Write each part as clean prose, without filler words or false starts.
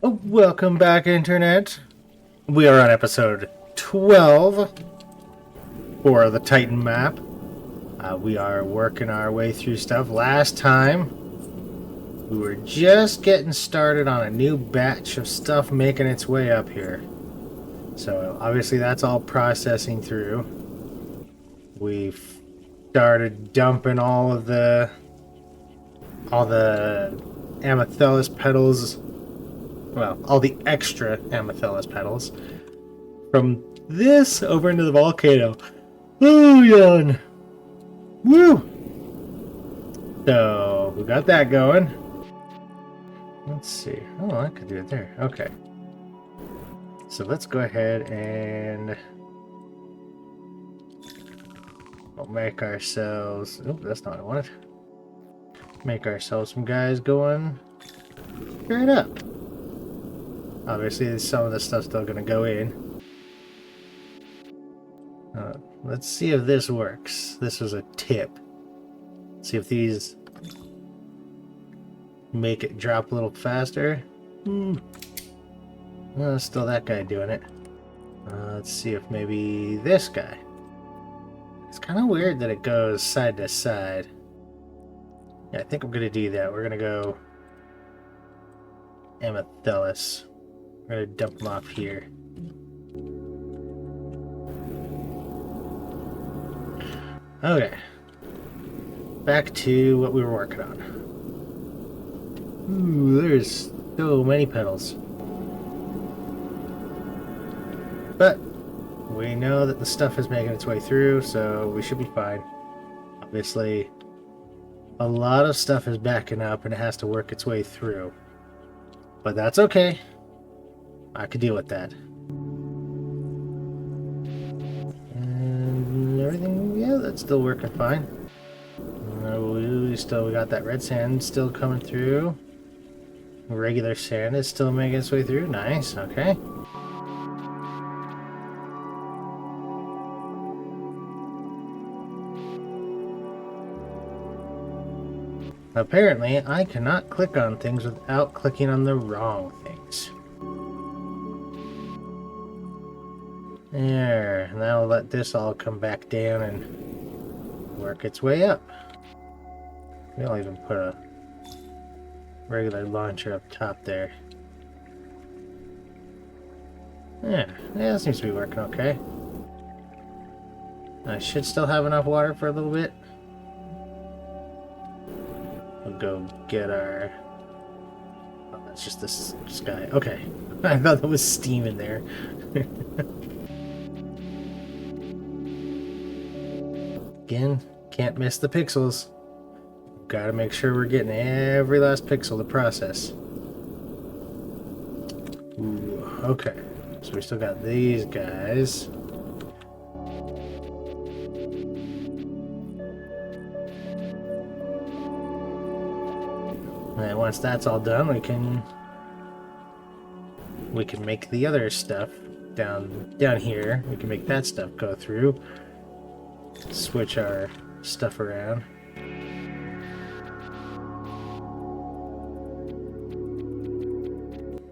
Welcome back, Internet. We are on episode 12 for the Titan map. We are working our way through stuff. Last time, we were just getting started on a new batch of stuff making its way up here. So obviously that's all processing through. We've started dumping all the amethyst petals. Well, all the extra amethyst petals from this over into the volcano. Oh, yawn. Woo! So, we got that going. Let's see. Oh, I could do it there. Okay. So, let's go ahead and we'll make ourselves... Oh, that's not what I wanted. Make ourselves some guys going straight up. Obviously, some of the stuff's still going to go in. Let's see if this works. This was a tip. See if these make it drop a little faster. Well, still that guy doing it. Let's see if maybe this guy. It's kind of weird that it goes side to side. Yeah, I think I'm going to do that. We're going to go amethyst. We're going to dump them off here. Okay. Back to what we were working on. Ooh, there's so many petals. But we know that the stuff is making its way through, so we should be fine. Obviously, a lot of stuff is backing up and it has to work its way through. But that's okay. I could deal with that. And everything, yeah, that's still working fine. We got that red sand still coming through. Regular sand is still making its way through. Nice, okay. Apparently, I cannot click on things without clicking on the wrong things. There, and that'll let this all come back down and work its way up. We'll even put a regular launcher up top there. Yeah, that seems to be working okay. I should still have enough water for a little bit. We'll go get our... Oh, that's just this sky. Okay. I thought there was steam in there. Again, can't miss the pixels. Gotta make sure we're getting every last pixel to process. Ooh, okay. So we still got these guys. And once that's all done, we can make the other stuff down here. We can make that stuff go through. Switch our stuff around.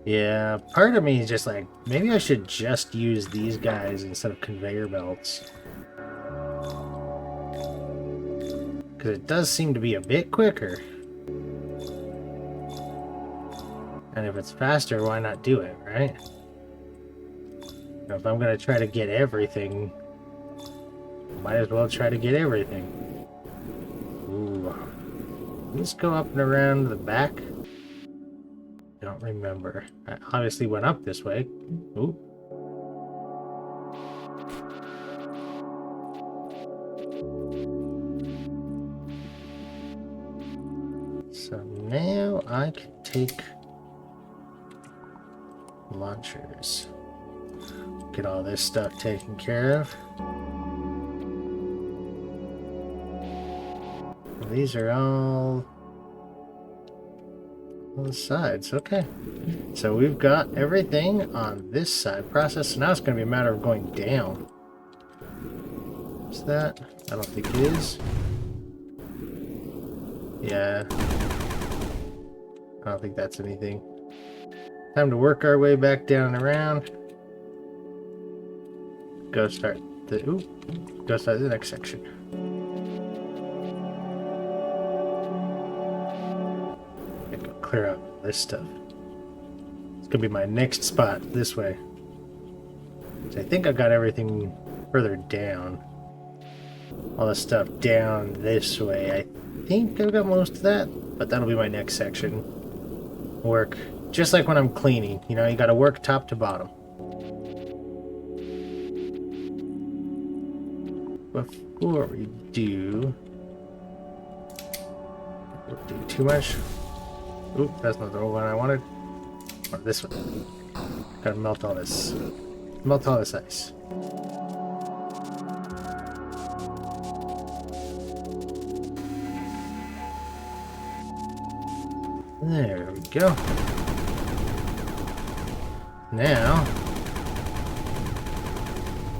Yeah, part of me is just like, maybe I should just use these guys instead of conveyor belts. Because it does seem to be a bit quicker. And if it's faster, why not do it, right? If I'm going to try to get everything, might as well try to get everything. Ooh. Let's go up and around the back. Don't remember. I obviously went up this way. Ooh. So now I can take launchers. Get all this stuff taken care of. These are all on the sides. Okay. So we've got everything on this side processed. So now it's going to be a matter of going down. Is that? I don't think it is. Yeah. I don't think that's anything. Time to work our way back down and around. Go start the next section. Go clear out this stuff. It's gonna be my next spot this way. So I think I got everything further down. All the stuff down this way. I think I've got most of that, but that'll be my next section. Work just like when I'm cleaning. You know, you gotta work top to bottom. Before we do too much. Oop, that's not the one I wanted. Or this one. Gotta melt all this. Melt all this ice. There we go. Now,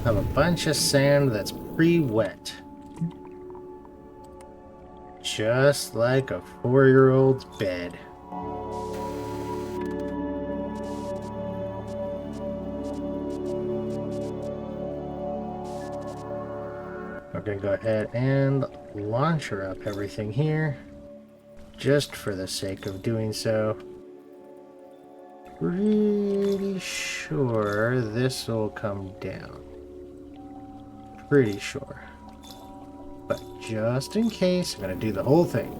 I have a bunch of sand that's pre-wet. Just like a 4-year-old's bed. We're going to go ahead and launcher up everything here. Just for the sake of doing so. Pretty sure this will come down. Pretty sure. But just in case, I'm going to do the whole thing.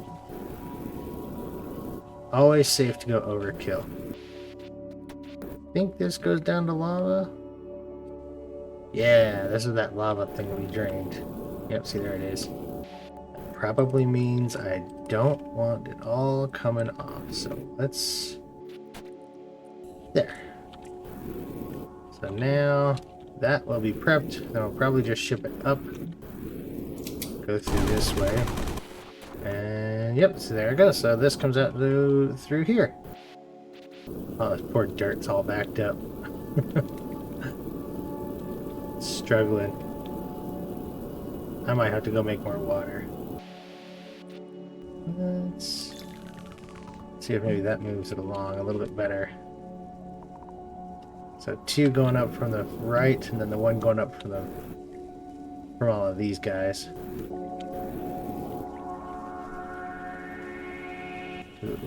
Always safe to go overkill. Think this goes down to lava? Yeah, this is that lava thing we drained. Yep, see, there it is. That probably means I don't want it all coming off. So let's... There. So now that will be prepped. Then I'll probably just ship it up. Go through this way. And yep, so there it goes. So this comes out through here. Oh, this poor dirt's all backed up. Struggling. I might have to go make more water. Let's see if maybe that moves it along a little bit better. So 2 going up from the right, and then the 1 going up from all of these guys. Ooh.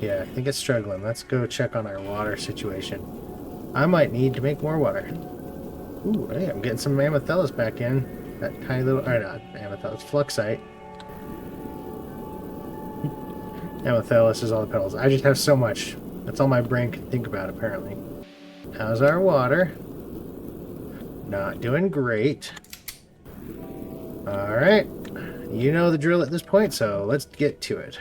Yeah, I think it's struggling. Let's go check on our water situation. I might need to make more water. Ooh, hey, I'm getting some Amethyllus back in. That tiny little, or not Amethyllus, Fluxite. Amethyllus is all the petals. I just have so much. That's all my brain can think about, apparently. How's our water? Not doing great. Alright. You know the drill at this point, so let's get to it.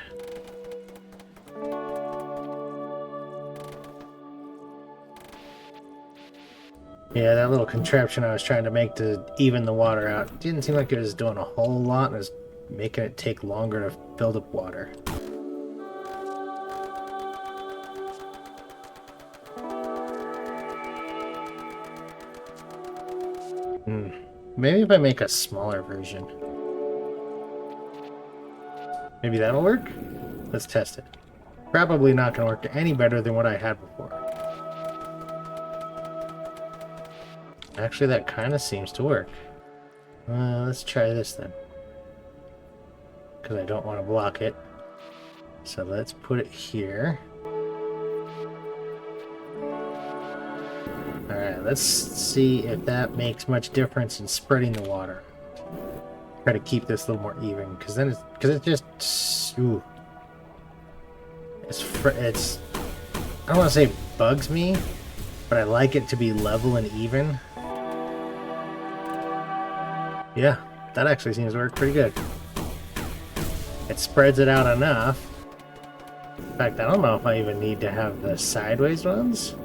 Yeah, that little contraption I was trying to make to even the water out didn't seem like it was doing a whole lot. It was making it take longer to build up water. Maybe if I make a smaller version. Maybe that'll work? Let's test it. Probably not going to work any better than what I had before. Actually, that kind of seems to work. Let's try this then. Because I don't want to block it. So let's put it here. Alright, let's see if that makes much difference in spreading the water. Try to keep this a little more even, because then it just, ooh. It's, I don't want to say bugs me, but I like it to be level and even. Yeah, that actually seems to work pretty good. It spreads it out enough. In fact, I don't know if I even need to have the sideways ones,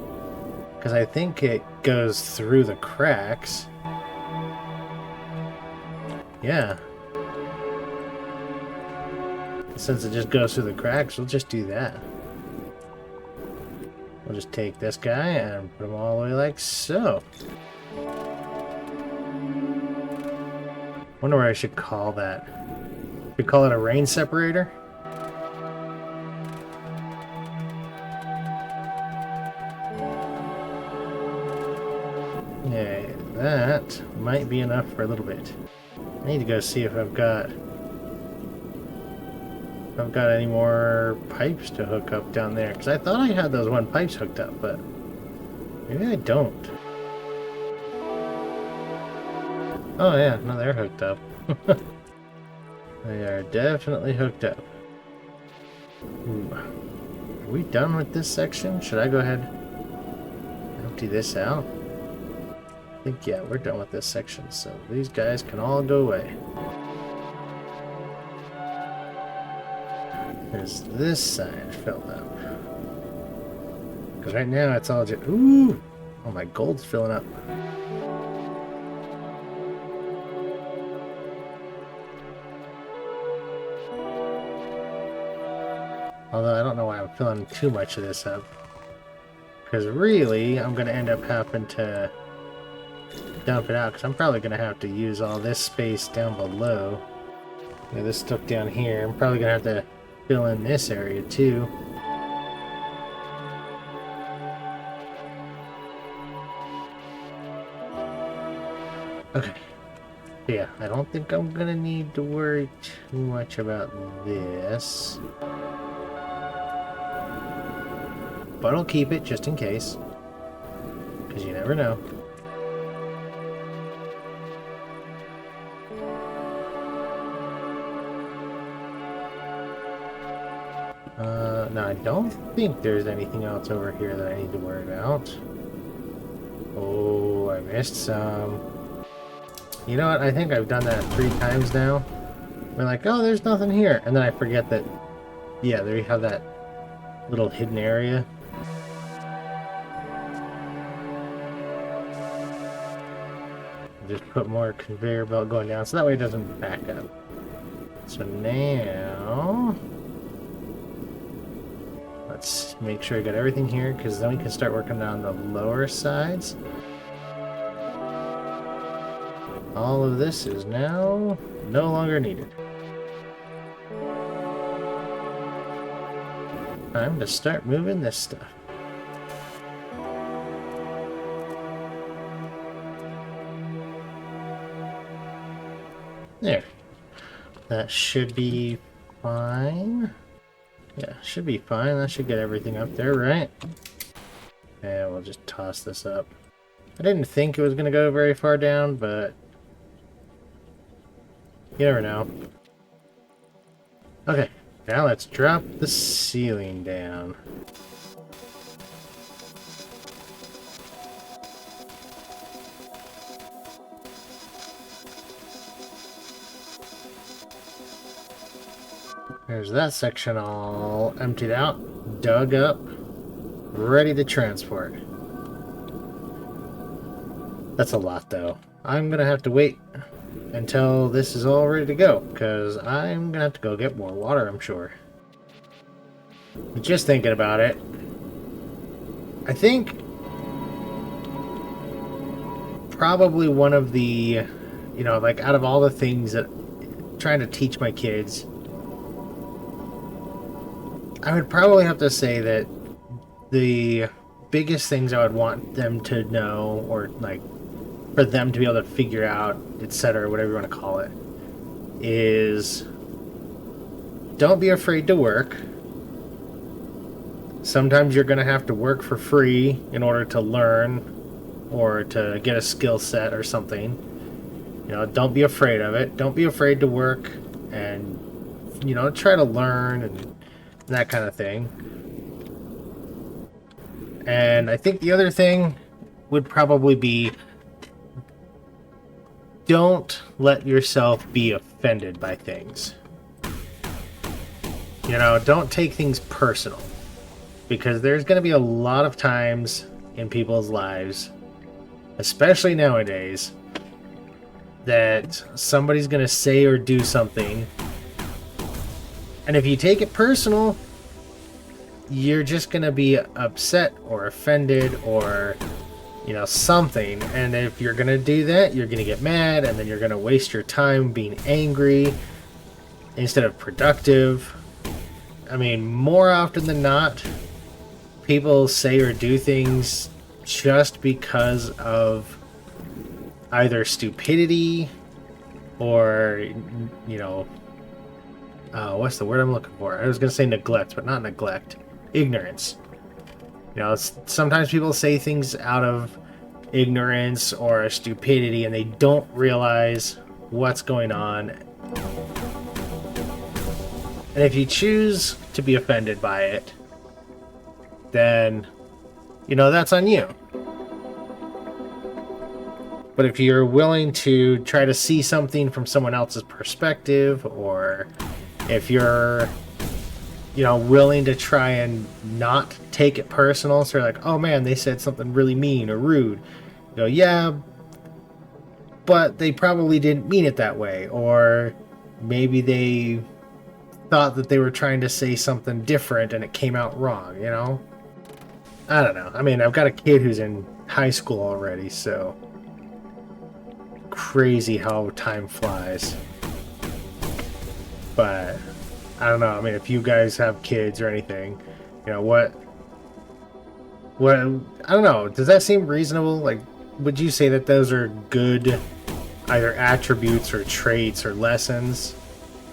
because I think it goes through the cracks. Yeah. Since it just goes through the cracks, we'll just do that. We'll just take this guy and put him all the way like so. Wonder what I should call that. We call it a rain separator. Yeah, that might be enough for a little bit. I need to go see if I've got any more pipes to hook up down there, because I thought I had those one pipes hooked up, but maybe I don't. Oh yeah, no, they're hooked up. They are definitely hooked up. Ooh. Are we done with this section? Should I go ahead and empty this out? I think, yeah, we're done with this section, so these guys can all go away. Is this side filled up? Because right now it's all just... Ooh! Oh, my gold's filling up. Although I don't know why I'm filling too much of this up. Because really, I'm going to end up having to dump it out, because I'm probably going to have to use all this space down below. Yeah, this stuff down here, I'm probably going to have to fill in this area too. Okay. Yeah, I don't think I'm going to need to worry too much about this. But I'll keep it just in case. Because you never know. No, I don't think there's anything else over here that I need to worry about. Oh, I missed some. You know what? I think I've done that 3 times now. We're like, oh, there's nothing here. And then I forget that, yeah, there you have that little hidden area. Just put more conveyor belt going down so that way it doesn't back up. So now let's make sure I got everything here, because then we can start working on the lower sides. All of this is now no longer needed. Time to start moving this stuff. There. That should be fine. Yeah, should be fine. That should get everything up there, right? Yeah, we'll just toss this up. I didn't think it was going to go very far down, but you never know. Okay, now let's drop the ceiling down. There's that section all emptied out, dug up, ready to transport. That's a lot though. I'm gonna have to wait until this is all ready to go, because I'm gonna have to go get more water, I'm sure. But just thinking about it, I think probably one of the, you know, like out of all the things that I'm trying to teach my kids, I would probably have to say that the biggest things I would want them to know, or like for them to be able to figure out, etc., whatever you want to call it, is don't be afraid to work. Sometimes you're going to have to work for free in order to learn or to get a skill set or something. You know, don't be afraid of it. Don't be afraid to work and, you know, try to learn and that kind of thing. And I think the other thing would probably be, don't let yourself be offended by things. You know, don't take things personal, because there's going to be a lot of times in people's lives, especially nowadays, that somebody's going to say or do something, and if you take it personal, you're just going to be upset or offended or, you know, something. And if you're going to do that, you're going to get mad, and then you're going to waste your time being angry instead of productive. I mean, more often than not, people say or do things just because of either stupidity or, you know, what's the word I'm looking for? I was going to say neglect, but not neglect. Ignorance. You know, sometimes people say things out of ignorance or stupidity and they don't realize what's going on. And if you choose to be offended by it, then, you know, that's on you. But if you're willing to try to see something from someone else's perspective, or if you're, you know, willing to try and not take it personal, so you're like, oh man, they said something really mean or rude. You go, yeah, but they probably didn't mean it that way. Or maybe they thought that they were trying to say something different and it came out wrong, you know? I don't know. I mean, I've got a kid who's in high school already, so crazy how time flies. But I don't know. I mean, if you guys have kids or anything, you know, what I don't know. Does that seem reasonable? Like, would you say that those are good either attributes or traits or lessons?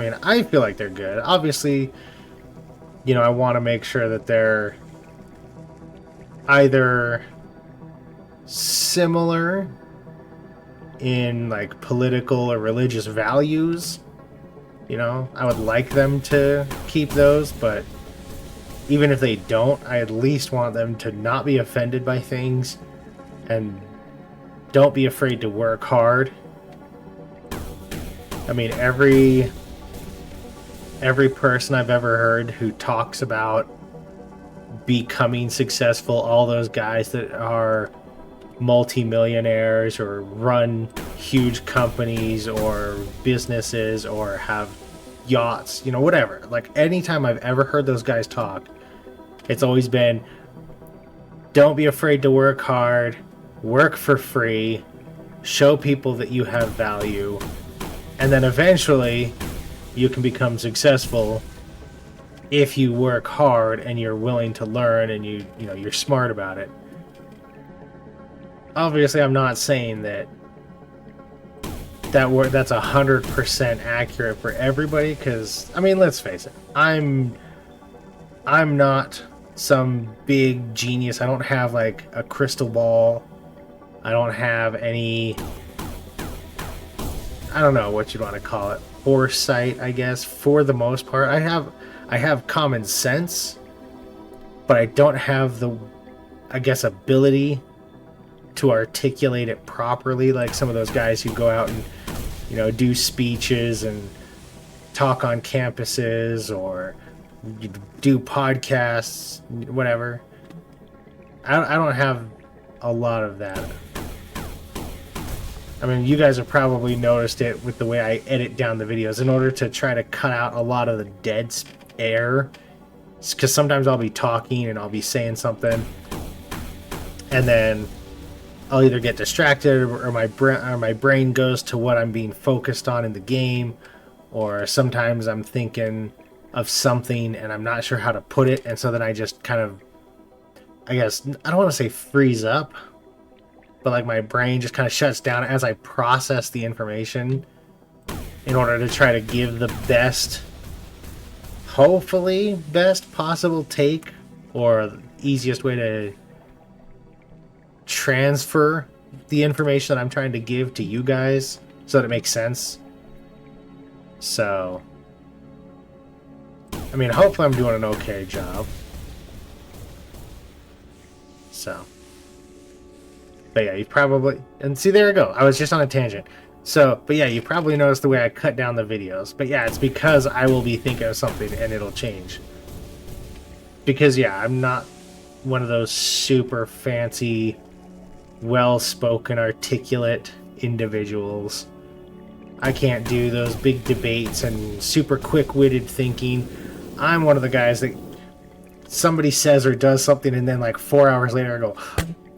I mean, I feel like they're good. Obviously, you know, I want to make sure that they're either similar in like political or religious values. You know, I would like them to keep those, but even if they don't, I at least want them to not be offended by things and don't be afraid to work hard. I mean, every person I've ever heard who talks about becoming successful, all those guys that are multimillionaires or run huge companies or businesses or have yachts, you know, whatever. Like, anytime I've ever heard those guys talk, it's always been, don't be afraid to work hard, work for free, show people that you have value, and then eventually you can become successful if you work hard and you're willing to learn and you know, you're smart about it. Obviously, I'm not saying that's 100% accurate for everybody, because I mean, let's face it, I'm not some big genius. I don't have like a crystal ball. I don't have any, I don't know what you'd want to call it, foresight, I guess. For the most part, I have common sense, but I don't have the, I guess, ability to articulate it properly, like some of those guys who go out and, you know, do speeches and talk on campuses or do podcasts, whatever. I don't have a lot of that. I mean, you guys have probably noticed it with the way I edit down the videos in order to try to cut out a lot of the dead air, because sometimes I'll be talking and I'll be saying something and then I'll either get distracted or my brain goes to what I'm being focused on in the game, or sometimes I'm thinking of something and I'm not sure how to put it, and so then I just kind of, I guess, I don't want to say freeze up, but like my brain just kind of shuts down as I process the information in order to try to give the best, hopefully best possible take, or the easiest way to transfer the information that I'm trying to give to you guys so that it makes sense. So, I mean, hopefully I'm doing an okay job. So, but yeah, you probably, and see, there you go. I was just on a tangent. So, but yeah, you probably noticed the way I cut down the videos. But yeah, it's because I will be thinking of something and it'll change. Because yeah, I'm not one of those super fancy, well-spoken, articulate individuals. I can't do those big debates and super quick-witted thinking. I'm one of the guys that somebody says or does something and then like 4 hours later I go,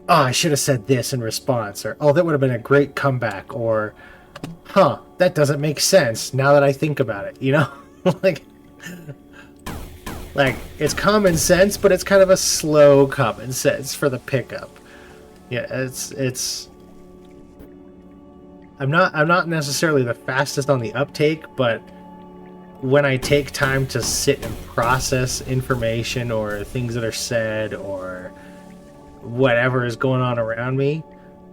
oh, I should have said this in response, or oh, that would have been a great comeback, or huh, that doesn't make sense now that I think about it, you know? Like, Like, it's common sense, but it's kind of a slow common sense for the pickup. Yeah, it's I'm not necessarily the fastest on the uptake, but when I take time to sit and process information or things that are said or whatever is going on around me,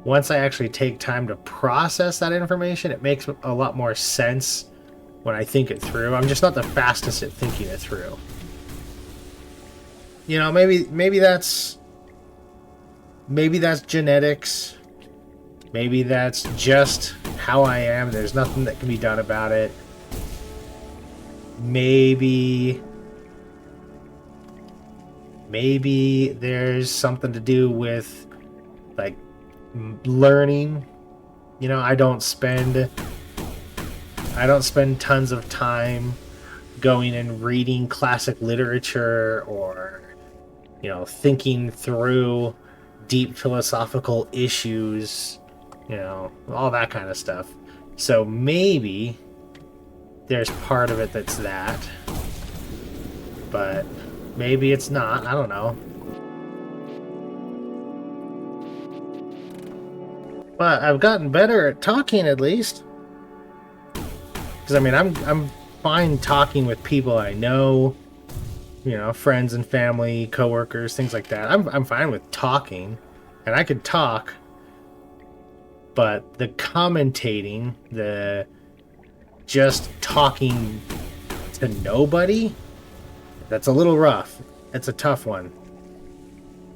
once I actually take time to process that information, it makes a lot more sense when I think it through. I'm just not the fastest at thinking it through. You know, maybe that's genetics. Maybe that's just how I am. There's nothing that can be done about it. Maybe there's something to do with like learning. You know, I don't spend tons of time going and reading classic literature or, you know, thinking through deep philosophical issues, you know, all that kind of stuff. So maybe there's part of it that's that, but maybe it's not. I don't know. But I've gotten better at talking, at least. Because I mean, I'm fine talking with people I know, you know, friends and family, coworkers, things like that. I'm fine with talking, and I could talk. But the commentating, the just talking to nobody, that's a little rough. It's a tough one.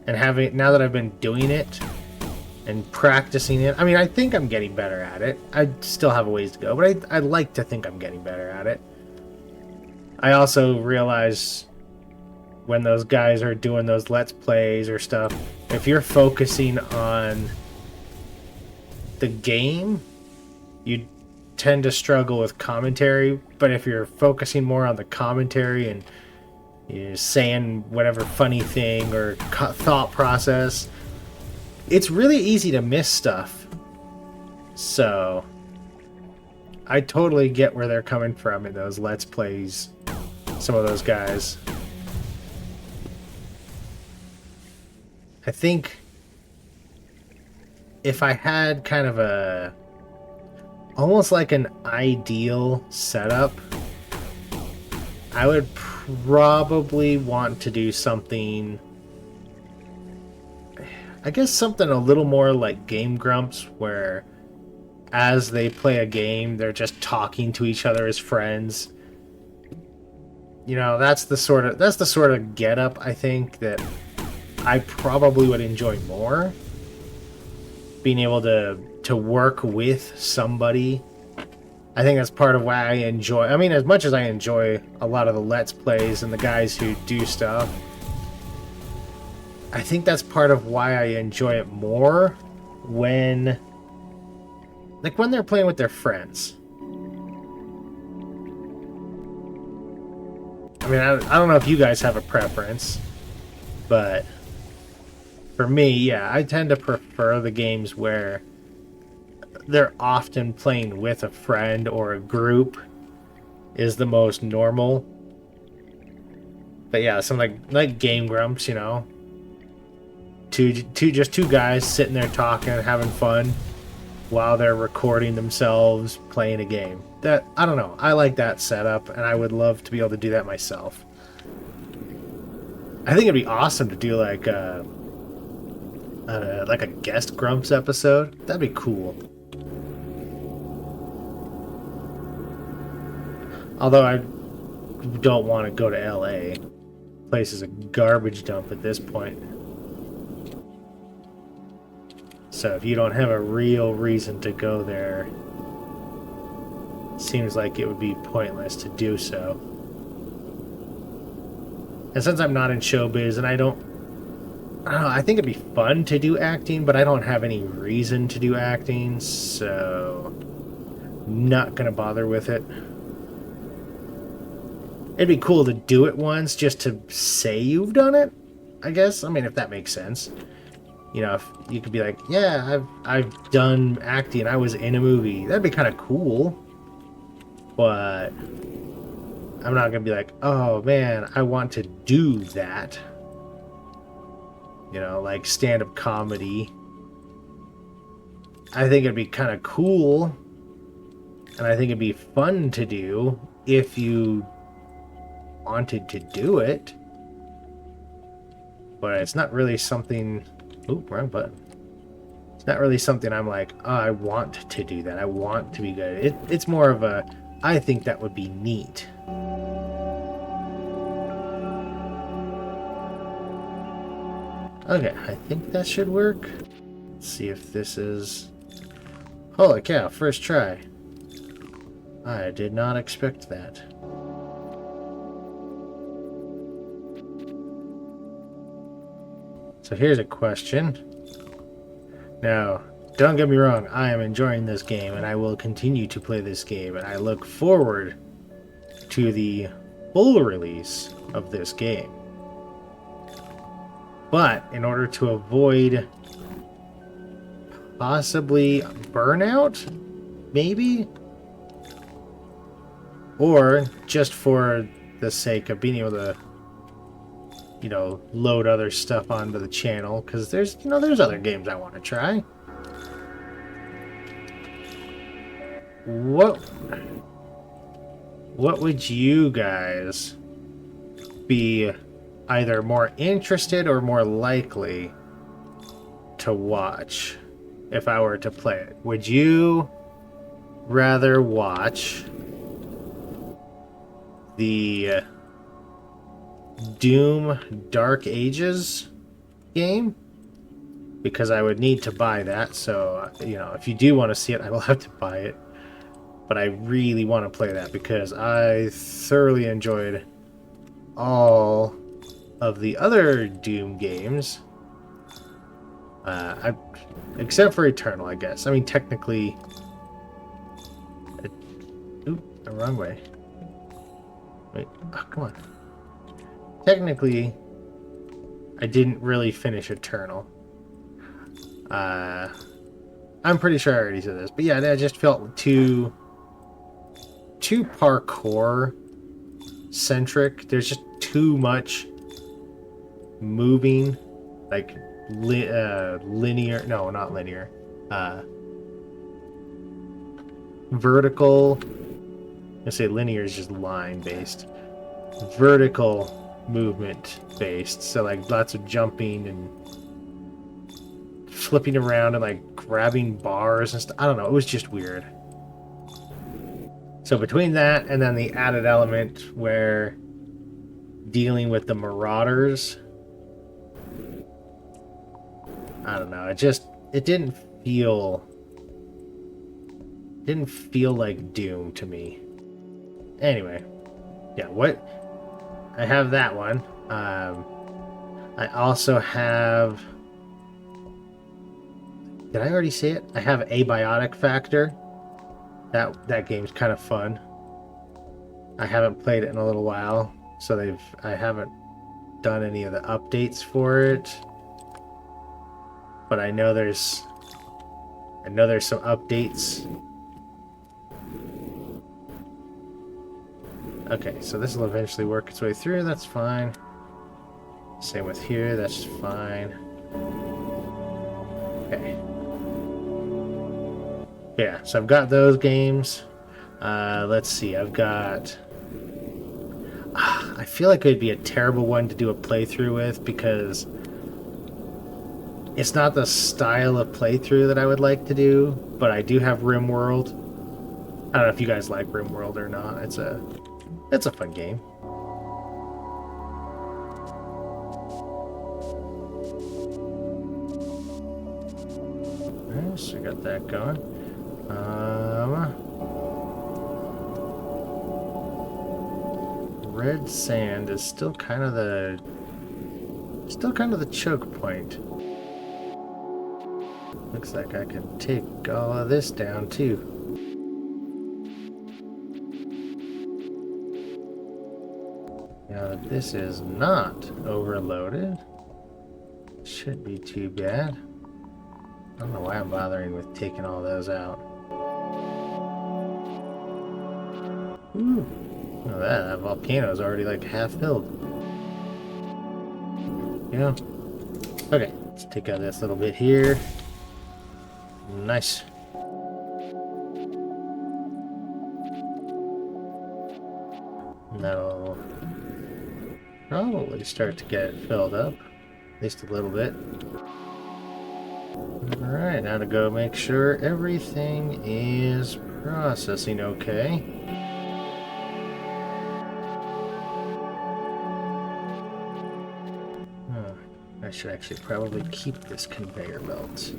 And now that I've been doing it and practicing it, I mean, I think I'm getting better at it. I still have a ways to go, but I like to think I'm getting better at it. I also realize when those guys are doing those Let's Plays or stuff, if you're focusing on the game, you tend to struggle with commentary, but if you're focusing more on the commentary and you're saying whatever funny thing or thought process, it's really easy to miss stuff. So I totally get where they're coming from in those Let's Plays, some of those guys. I think if I had kind of almost like an ideal setup, I would probably want to do something, I guess something a little more like Game Grumps, where as they play a game, they're just talking to each other as friends. You know, that's the sort of getup I think that I probably would enjoy more. Being able to work with somebody. I think that's part of why I enjoy, I mean, as much as I enjoy a lot of the Let's Plays and the guys who do stuff, I think that's part of why I enjoy it more when they're playing with their friends. I mean, I don't know if you guys have a preference, but for me, yeah, I tend to prefer the games where they're often playing with a friend or a group is the most normal. But yeah, something like Game Grumps, you know, two guys sitting there talking and having fun while they're recording themselves playing a game. That, I don't know, I like that setup, and I would love to be able to do that myself. I think it'd be awesome to do like a guest Grumps episode. That'd be cool. Although I don't want to go to LA. Place is a garbage dump at this point. So if you don't have a real reason to go there, it seems like it would be pointless to do so. And since I'm not in showbiz and I don't know, I think it'd be fun to do acting, but I don't have any reason to do acting, so not gonna bother with it. It'd be cool to do it once just to say you've done it, I guess. I mean, if that makes sense. You know, if you could be like, yeah, I've done acting, I was in a movie. That'd be kind of cool. But I'm not gonna be like, oh man, I want to do that. You know, like stand-up comedy. I think it'd be kind of cool, and I think it'd be fun to do if you wanted to do it. But it's not really something... Oop, wrong button. It's not really something I'm like, oh, I want to do that. I want to be good. It's more of a, I think that would be neat. Okay, I think that should work. Let's see if this is... Holy cow, first try. I did not expect that. So here's a question. Now, don't get me wrong, I am enjoying this game, and I will continue to play this game, and I look forward to the full release of this game. But in order to avoid possibly burnout, maybe, or just for the sake of being able to, you know, load other stuff onto the channel, because there's other games I want to try. What would you guys be either more interested or more likely to watch if I were to play it? Would you rather watch the Doom Dark Ages game? Because I would need to buy that, so, you know, if you do want to see it, I will have to buy it. But I really want to play that because I thoroughly enjoyed all of the other Doom games. Except for Eternal, I guess. I mean, technically... Oop, the wrong way. Wait, oh, come on. Technically, I didn't really finish Eternal. I'm pretty sure I already said this, but yeah, that just felt too parkour centric. There's just too much moving, like linear. No, not linear. Vertical. I say linear is just line based. Vertical movement based, so like lots of jumping and flipping around and like grabbing bars and stuff. I don't know, it was just weird. So between that and then the added element where dealing with the marauders, I don't know, it didn't feel like Doom to me. Anyway, yeah, I have that one. I also have... Did I already say it? I have Abiotic Factor. That game's kind of fun. I haven't played it in a little while, so I haven't done any of the updates for it. But I know there's some updates. Okay, so this will eventually work its way through, that's fine. Same with here, that's fine. Okay. Yeah, so I've got those games. Let's see, I've got... I feel like it'd be a terrible one to do a playthrough with because it's not the style of playthrough that I would like to do, but I do have RimWorld. I don't know if you guys like RimWorld or not. It's a fun game. Alright, so I got that going. Red sand is still kind of the choke point. Looks like I can take all of this down too. Now this is not overloaded. Should be too bad. I don't know why I'm bothering with taking all those out. Ooh. Oh, that volcano is already like half filled. Yeah. Okay, let's take out this little bit here. Nice. That'll probably start to get it filled up, at least a little bit. Alright, now to go make sure everything is processing okay. Oh, I should actually probably keep this conveyor belt.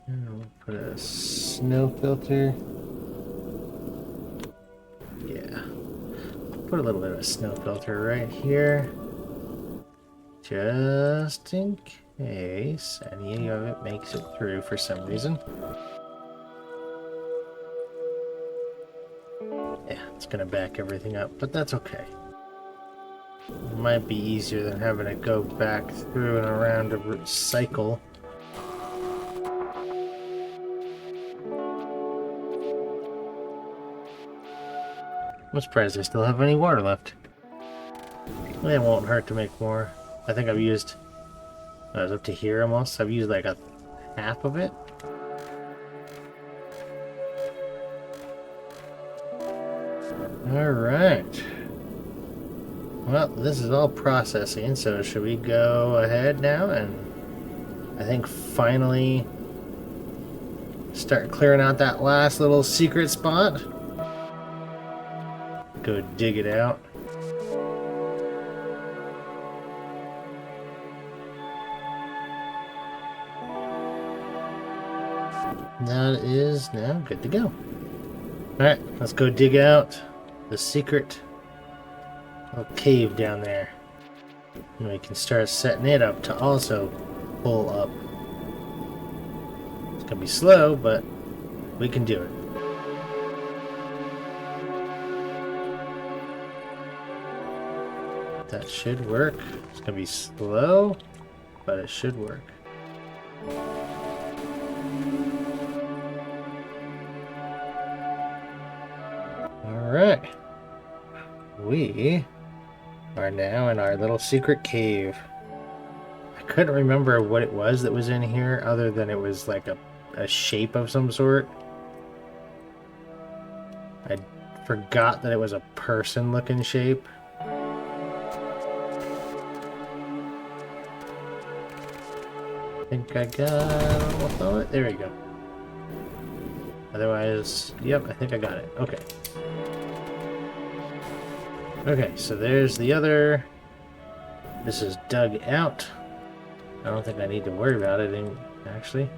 And we'll put a snow filter. Yeah. Put a little bit of a snow filter right here. Just in case any of it makes it through for some reason. Yeah, it's gonna back everything up, but that's okay. It might be easier than having it go back through and around a cycle. I'm surprised I still have any water left. It won't hurt to make more. I think I've used... I was up to here almost. I've used like a half of it. Alright. Well, this is all processing, so should we go ahead now and I think finally start clearing out that last little secret spot? Go dig it out. That is now good to go. Alright, let's go dig out the secret little cave down there. And we can start setting it up to also pull up. It's gonna be slow, but we can do it. That should work. It's gonna be slow, but it should work. Alright. We are now in our little secret cave. I couldn't remember what it was that was in here other than it was like a shape of some sort. I forgot that it was a person looking shape. I think I got it. There we go. Otherwise, yep, I think I got it. Okay. Okay, so there's the other. This is dug out. I don't think I need to worry about it, actually.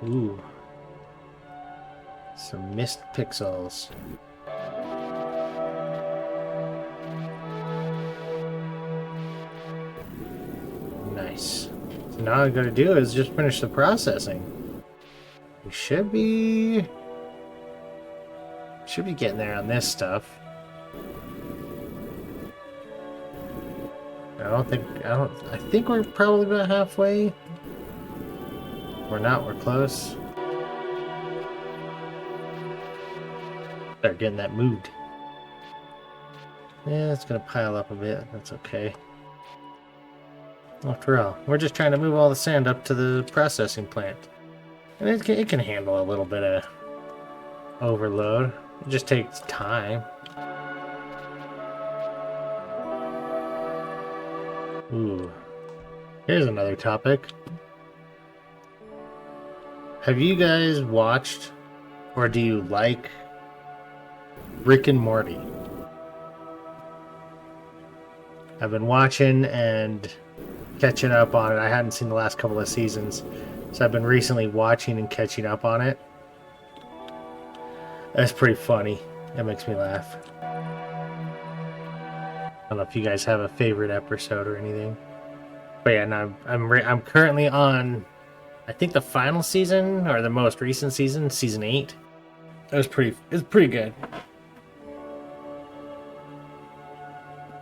Ooh. Some missed pixels. Nice. So now all I gotta do is just finish the processing. We should be getting there on this stuff. I think we're probably about halfway. We're not, we're close. Start getting that moved. Yeah, it's gonna pile up a bit. That's okay. After all, we're just trying to move all the sand up to the processing plant. And it can handle a little bit of overload. It just takes time. Ooh. Here's another topic. Have you guys watched, or do you like, Rick and Morty? I've been watching and catching up on it. I hadn't seen the last couple of seasons, so I've been recently watching and catching up on it. That's pretty funny. It makes me laugh. I don't know if you guys have a favorite episode or anything, but yeah, no, I'm currently on, I think the final season or the most recent season, season 8. It's pretty good.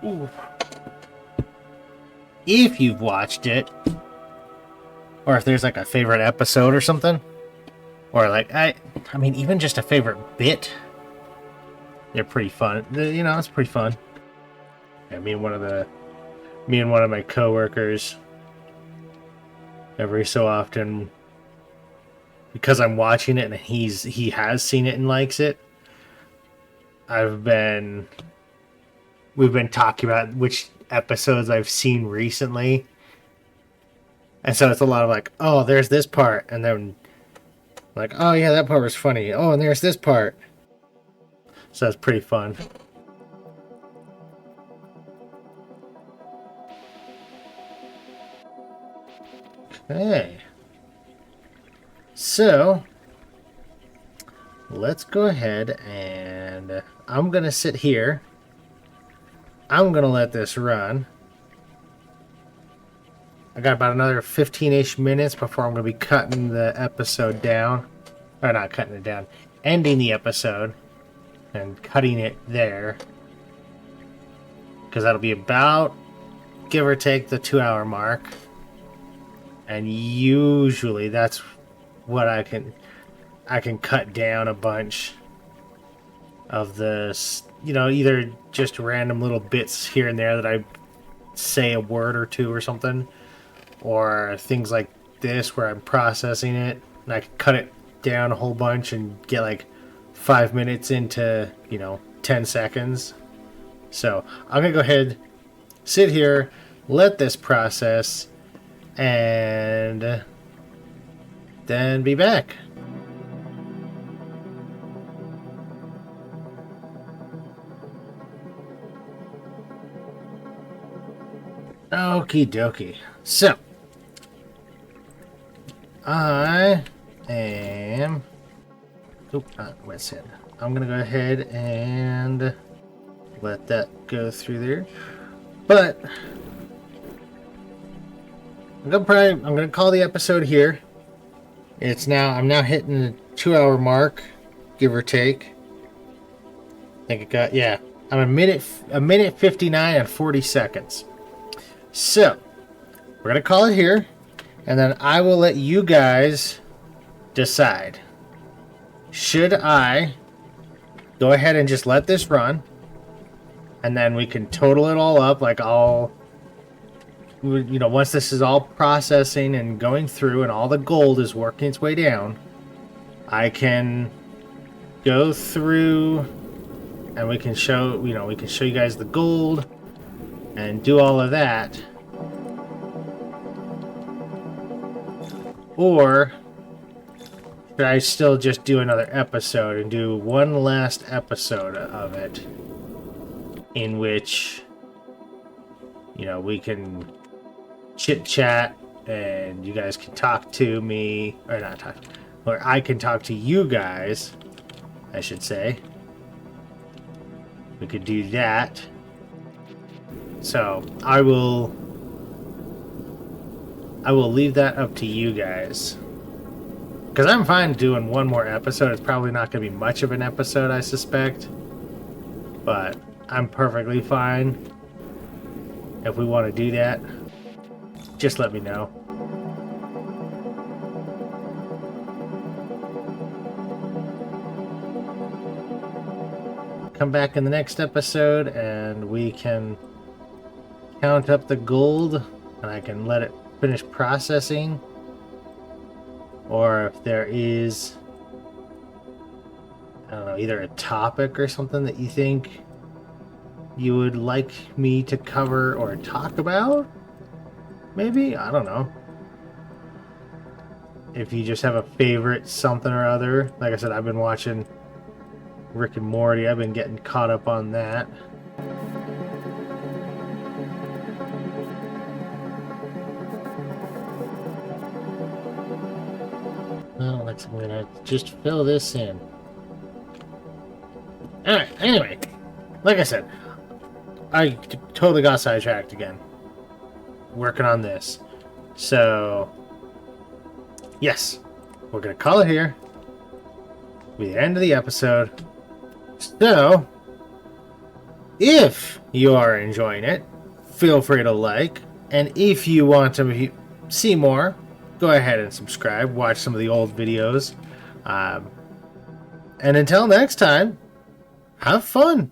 Ooh. If you've watched it, or if there's like a favorite episode or something, Or like I mean, even just a favorite bit. They're pretty fun. You know, it's pretty fun. Yeah, me and one of my coworkers, every so often, because I'm watching it and he has seen it and likes it. We've been talking about which episodes I've seen recently, and so it's a lot of like, oh, there's this part, and then like, oh yeah, that part was funny. Oh, and there's this part. So it's pretty fun. Okay. So, let's go ahead and I'm going to sit here. I'm going to let this run. I got about another 15-ish minutes before I'm going to be cutting the episode down. Or not cutting it down. Ending the episode and cutting it there. Because that'll be about, give or take, the 2-hour mark. And usually that's what I can cut down a bunch of this, you know, either just random little bits here and there that I say a word or two or something, or things like this where I'm processing it and I can cut it down a whole bunch and get like 5 minutes into, you know, 10 seconds. So I'm gonna go ahead, sit here, let this process, and then be back. Okie dokie. So, I am... Oop, what's it? I'm going to go ahead and let that go through there. But I'm gonna call the episode here. I'm now hitting the 2-hour mark, give or take. I think it got, yeah. I'm a minute 59 and 40 seconds. So we're gonna call it here, and then I will let you guys decide. Should I go ahead and just let this run, and then we can total it all up, like you know, once this is all processing and going through and all the gold is working its way down, I can go through and we can show you guys the gold and do all of that. Or should I still just do another episode and do one last episode of it in which, you know, we can chit chat and you guys can talk to me, or not talk, or I can talk to you guys, I should say. We could do that. So I will leave that up to you guys, because I'm fine doing one more episode. It's probably not going to be much of an episode, I suspect, but I'm perfectly fine if we want to do that. Just let me know. Come back in the next episode and we can count up the gold and I can let it finish processing. Or if there is, I don't know, either a topic or something that you think you would like me to cover or talk about. Maybe? I don't know. If you just have a favorite something or other. Like I said, I've been watching Rick and Morty. I've been getting caught up on that. Well, I'm gonna just fill this in. Alright, anyway. Like I said, I totally got sidetracked again. Working on this. So, yes, we're going to call it here. Be the end of the episode. So, if you are enjoying it, feel free to like. And if you want to see more, go ahead and subscribe. Watch some of the old videos And until next time, have fun.